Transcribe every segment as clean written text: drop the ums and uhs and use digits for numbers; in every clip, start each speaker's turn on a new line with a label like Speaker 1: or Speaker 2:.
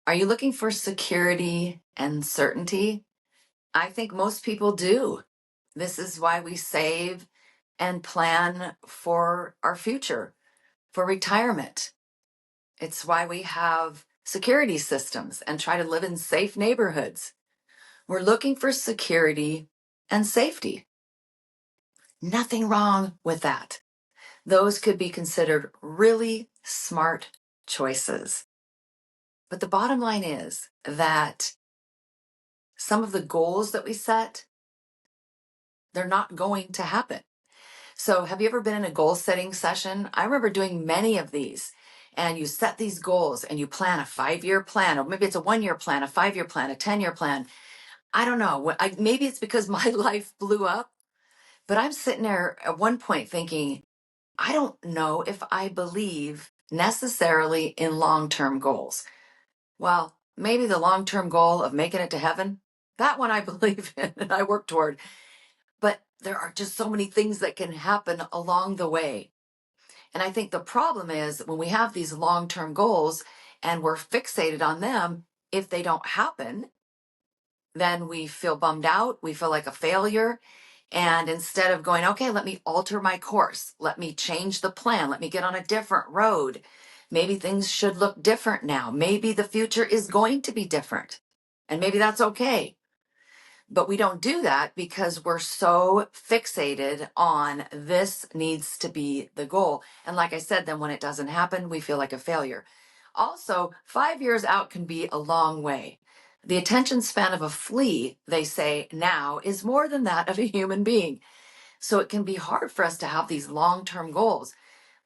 Speaker 1: Are you looking for security and certainty? I think most people do. This is why we save and plan for our future, for retirement. It's why we have security systems and try to live in safe neighborhoods. We're looking for security and safety. Nothing wrong with that. Those could be considered really smart choices. But the bottom line is that some of the goals that we set, they're not going to happen. So have you ever been in a goal setting session? I remember doing many of these. And you set these goals and you plan a 5-year plan, or maybe it's a 1-year plan, a 5-year plan, a 10-year plan. I don't know. Maybe it's because my life blew up, but I'm sitting there at one point thinking, I don't know if I believe necessarily in long-term goals. Well, maybe the long-term goal of making it to heaven, that one I believe in and I work toward. But there are just so many things that can happen along the way. And I think the problem is when we have these long-term goals and we're fixated on them, if they don't happen, then we feel bummed out. We feel like a failure. And instead of going, okay, let me alter my course, let me change the plan, let me get on a different road. Maybe things should look different now. Maybe the future is going to be different. And maybe that's okay. But we don't do that because we're so fixated on this needs to be the goal. And like I said, then when it doesn't happen, we feel like a failure. Also, 5 years out can be a long way. The attention span of a flea, they say now, is more than that of a human being. So it can be hard for us to have these long-term goals.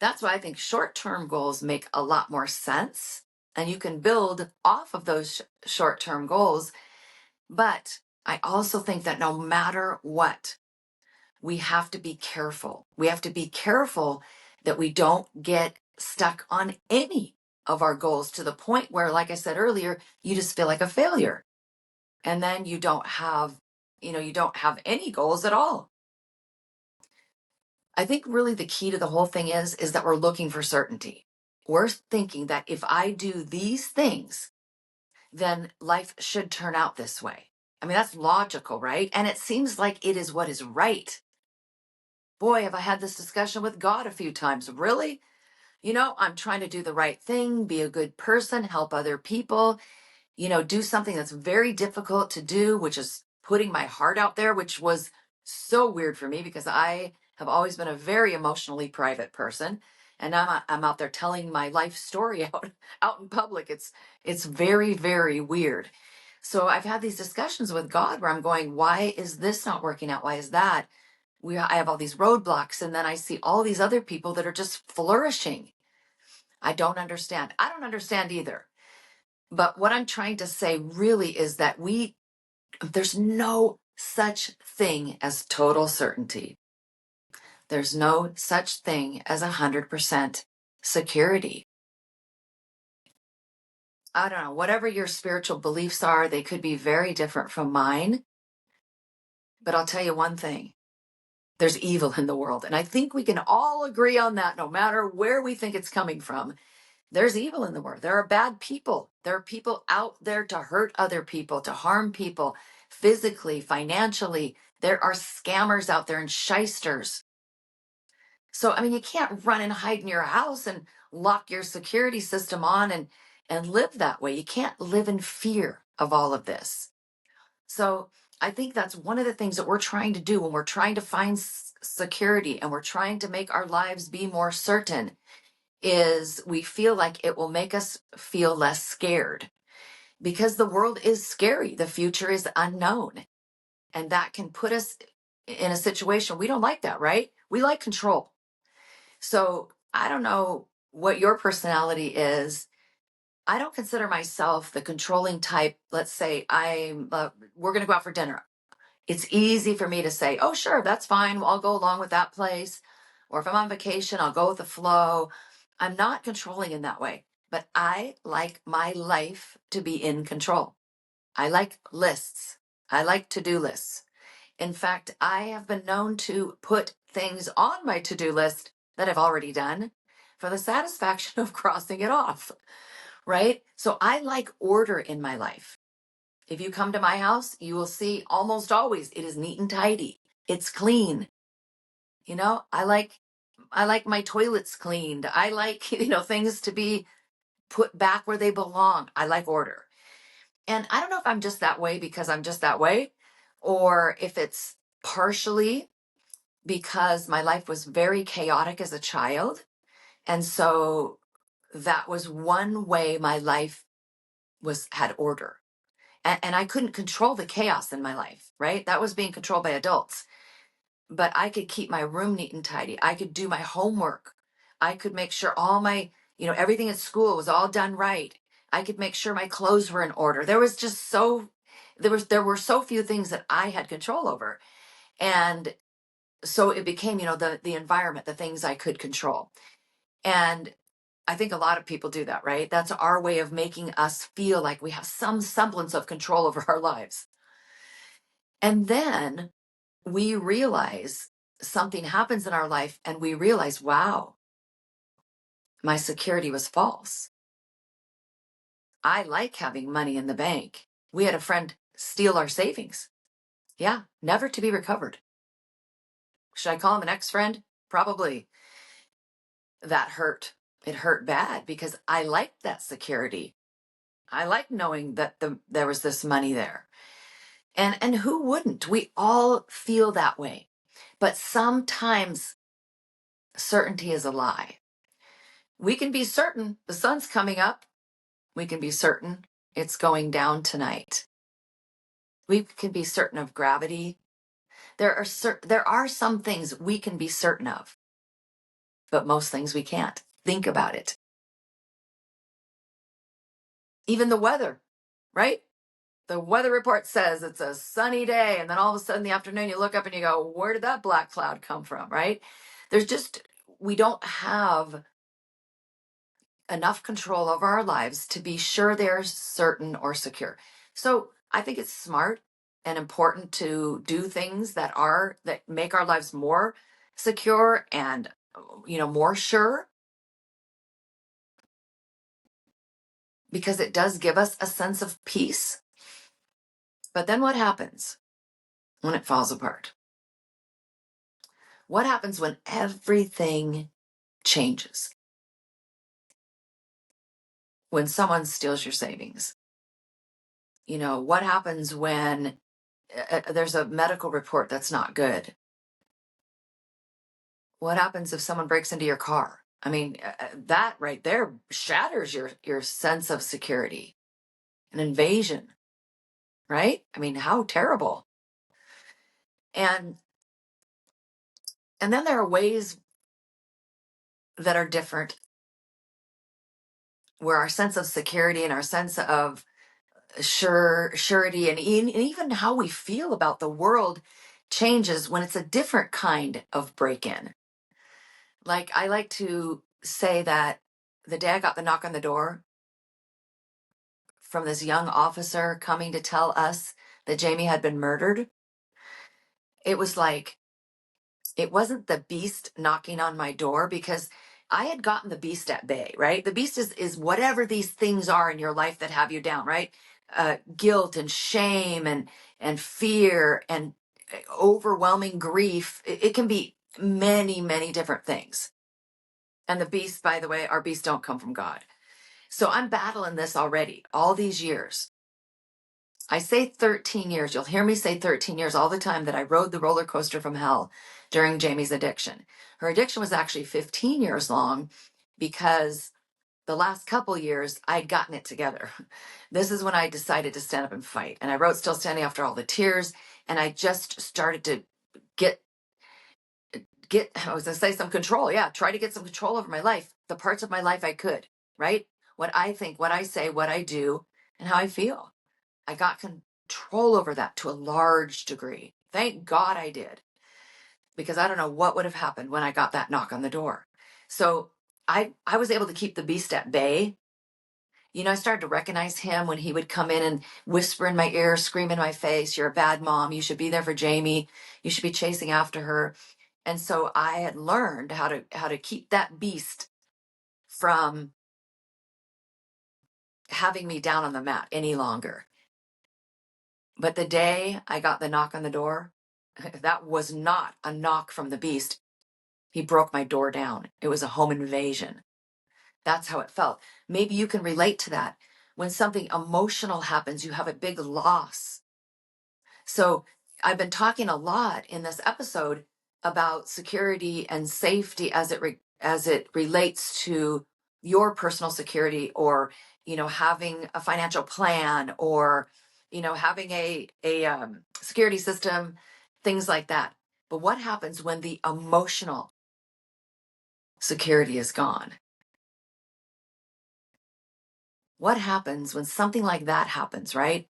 Speaker 1: That's why I think short-term goals make a lot more sense. And you can build off of those short-term goals. But I also think that no matter what, we have to be careful. We have to be careful that we don't get stuck on any of our goals to the point where, like I said earlier, you just feel like a failure. And then you don't have any goals at all. I think really the key to the whole thing is that we're looking for certainty. We're thinking that if I do these things, then life should turn out this way. I mean, that's logical, right? And it seems like it is what is right. Boy, have I had this discussion with God a few times. Really? I'm trying to do the right thing, be a good person, help other people, do something that's very difficult to do, which is putting my heart out there, which was so weird for me because I have always been a very emotionally private person. And now I'm out there telling my life story out in public. It's very, very weird. So I've had these discussions with God where I'm going, why is this not working out? Why is that? I have all these roadblocks, and then I see all these other people that are just flourishing. I don't understand. I don't understand either. But what I'm trying to say really is that there's no such thing as total certainty. There's no such thing as 100% security. I don't know, whatever your spiritual beliefs are, they could be very different from mine. But I'll tell you one thing. There's evil in the world. And I think we can all agree on that, no matter where we think it's coming from. There's evil in the world. There are bad people. There are people out there to hurt other people, to harm people physically, financially. There are scammers out there and shysters. So, I mean, you can't run and hide in your house and lock your security system on and live that way. You can't live in fear of all of this. So I think that's one of the things that we're trying to do when we're trying to find security and we're trying to make our lives be more certain is we feel like it will make us feel less scared because the world is scary. The future is unknown. And that can put us in a situation we don't like that, right? We like control. So I don't know what your personality is. I don't consider myself the controlling type. Let's say we're going to go out for dinner. It's easy for me to say, oh, sure, that's fine. I'll go along with that place. Or if I'm on vacation, I'll go with the flow. I'm not controlling in that way, but I like my life to be in control. I like lists. I like to-do lists. In fact, I have been known to put things on my to-do list that I've already done for the satisfaction of crossing it off. right? So I like order in my life. If you come to my house, you will see almost always it is neat and tidy. It's clean. I like my toilets cleaned. I like, things to be put back where they belong. I like order. And I don't know if I'm just that way because I'm just that way, or if it's partially because my life was very chaotic as a child. And so that was one way my life had order. And I couldn't control the chaos in my life, right? That was being controlled by adults. But I could keep my room neat and tidy. I could do my homework. I could make sure all my, everything at school was all done right. I could make sure my clothes were in order. There were so few things that I had control over. And so it became, the environment, the things I could control. And I think a lot of people do that, right? That's our way of making us feel like we have some semblance of control over our lives. And then we realize something happens in our life and we realize, wow, my security was false. I like having money in the bank. We had a friend steal our savings. Yeah, never to be recovered. Should I call him an ex-friend? Probably. That hurt. It hurt bad because I liked that security. I liked knowing that there was this money there. And who wouldn't? We all feel that way. But sometimes certainty is a lie. We can be certain the sun's coming up. We can be certain it's going down tonight. We can be certain of gravity. There are some things we can be certain of, but most things we can't. Think about it. Even the weather, right? The weather report says it's a sunny day, and then all of a sudden in the afternoon you look up and you go, where did that black cloud come from, right? We don't have enough control over our lives to be sure they're certain or secure. So I think it's smart and important to do things that make our lives more secure and more sure, because it does give us a sense of peace. But then what happens when it falls apart? What happens when everything changes? When someone steals your savings? What happens when there's a medical report that's not good? What happens if someone breaks into your car? I mean, that right there shatters your sense of security. An invasion, right? I mean, how terrible. And then there are ways that are different where our sense of security and our sense of surety and even how we feel about the world changes when it's a different kind of break-in. Like, I like to say that the day I got the knock on the door from this young officer coming to tell us that Jamie had been murdered, it was like, it wasn't the beast knocking on my door, because I had gotten the beast at bay, right? The beast is whatever these things are in your life that have you down, right? Guilt and shame and fear and overwhelming grief. It can be many, many different things. And the beast, by the way, our beasts don't come from God. So I'm battling this already, all these years. I say 13 years. You'll hear me say 13 years all the time that I rode the roller coaster from hell during Jamie's addiction. Her addiction was actually 15 years long, because the last couple years I'd gotten it together. This is when I decided to stand up and fight. And I wrote Still Standing after all the tears. And I just started to get, I was going to say some control. Yeah. Try to get some control over my life, the parts of my life I could, right? What I think, what I say, what I do, and how I feel. I got control over that to a large degree. Thank God I did, because I don't know what would have happened when I got that knock on the door. So I was able to keep the beast at bay. I started to recognize him when he would come in and whisper in my ear, scream in my face, "You're a bad mom. You should be there for Jamie. You should be chasing after her." And so I had learned how to keep that beast from having me down on the mat any longer. But the day I got the knock on the door, that was not a knock from the beast. He broke my door down. It was a home invasion. That's how it felt. Maybe you can relate to that. When something emotional happens, you have a big loss. So I've been talking a lot in this episode about security and safety as it relates to your personal security, or having a financial plan, or having a security system, things like that. But what happens when the emotional security is gone? What happens when something like that happens, right?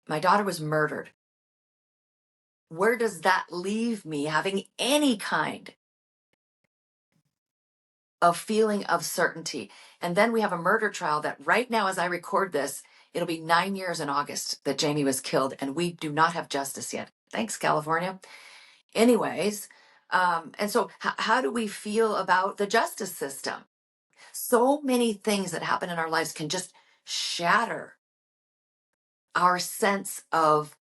Speaker 1: My daughter was murdered. Where does that leave me having any kind of feeling of certainty? And then we have a murder trial that right now, as I record this, it'll be 9 years in August that Jamie was killed, and we do not have justice yet. Thanks, California. Anyways, and so how do we feel about the justice system? So many things that happen in our lives can just shatter our sense of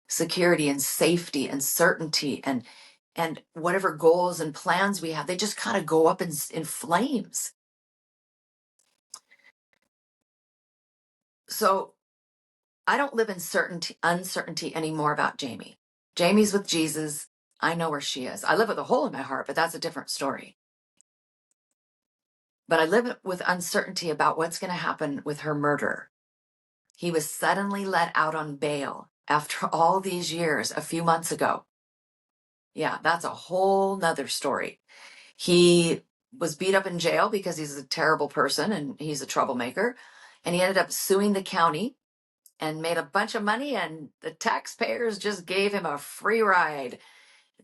Speaker 1: security and safety and certainty, and whatever goals and plans we have, they just kind of go up in flames. So I don't live in uncertainty anymore about Jamie. Jamie's with Jesus. I know where she is. I live with a hole in my heart, but that's a different story. But I live with uncertainty about what's going to happen with her murder. He was suddenly let out on bail after all these years a few months ago. Yeah, that's a whole nother story. He was beat up in jail because he's a terrible person and he's a troublemaker. And he ended up suing the county and made a bunch of money, and the taxpayers just gave him a free ride.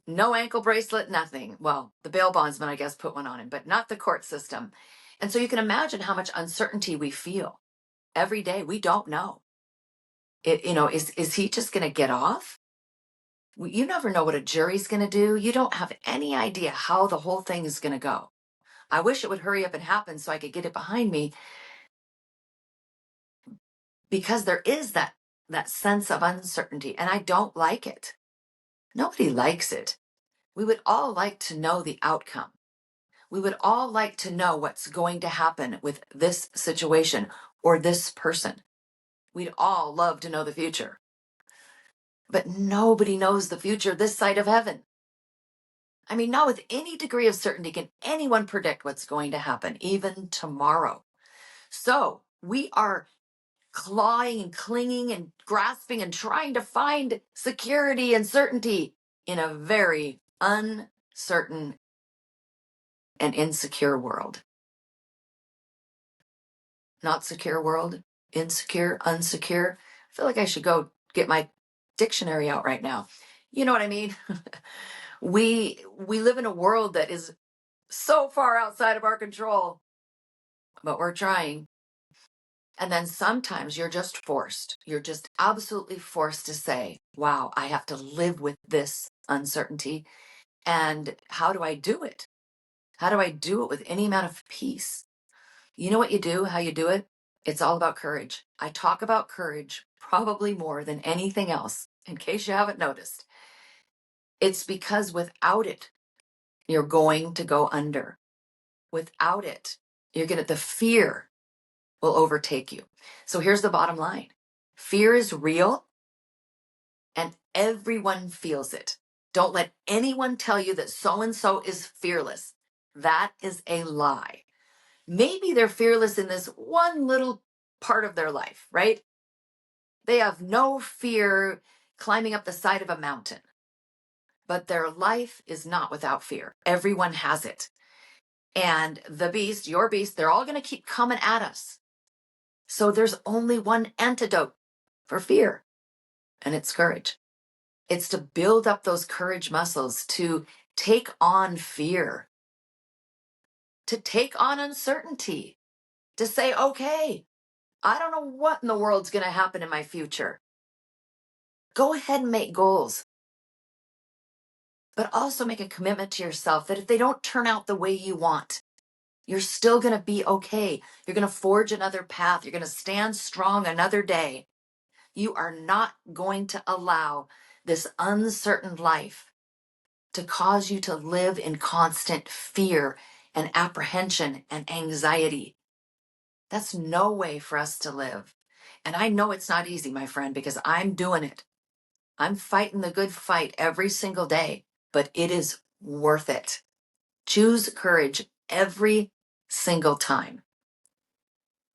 Speaker 1: No ankle bracelet, nothing. Well, the bail bondsman, I guess, put one on him, but not the court system. And so you can imagine how much uncertainty we feel every day. We don't know. Is he just going to get off? You never know what a jury's going to do. You don't have any idea how the whole thing is going to go. I wish it would hurry up and happen so I could get it behind me, because there is that sense of uncertainty, and I don't like it. Nobody likes it. We would all like to know the outcome. We would all like to know what's going to happen with this situation or this person. We'd all love to know the future. But nobody knows the future this side of heaven. I mean, not with any degree of certainty can anyone predict what's going to happen, even tomorrow. So we are clawing and clinging and grasping and trying to find security and certainty in a very uncertain and insecure world. Not secure world, insecure, unsecure. I feel like I should go get my dictionary out right now. You know what I mean? we live in a world that is so far outside of our control, but we're trying. And then sometimes you're just absolutely forced to say, wow, I have to live with this uncertainty. And how do I do it? How do I do it with any amount of peace? You know what you do, how you do it? It's all about courage. I talk about courage probably more than anything else, in case you haven't noticed. It's because without it, you're going to go under. Without it, the fear will overtake you. So here's the bottom line. Fear is real, and everyone feels it. Don't let anyone tell you that so-and-so is fearless. That is a lie. Maybe they're fearless in this one little part of their life, right? They have no fear climbing up the side of a mountain. But their life is not without fear. Everyone has it. And the beast, your beast, they're all going to keep coming at us. So there's only one antidote for fear, and it's courage. It's to build up those courage muscles to take on fear, to take on uncertainty, to say, okay, I don't know what in the world's going to happen in my future. Go ahead and make goals, but also make a commitment to yourself that if they don't turn out the way you want, You're still going to be okay. You're going to forge another path. You're going to stand strong another day. You are not going to allow this uncertain life to cause you to live in constant fear and apprehension and anxiety. That's no way for us to live. And I know it's not easy, my friend, because I'm doing it. I'm fighting the good fight every single day, but it is worth it. Choose courage every single time.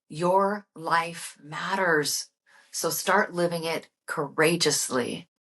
Speaker 1: Your life matters. So start living it courageously.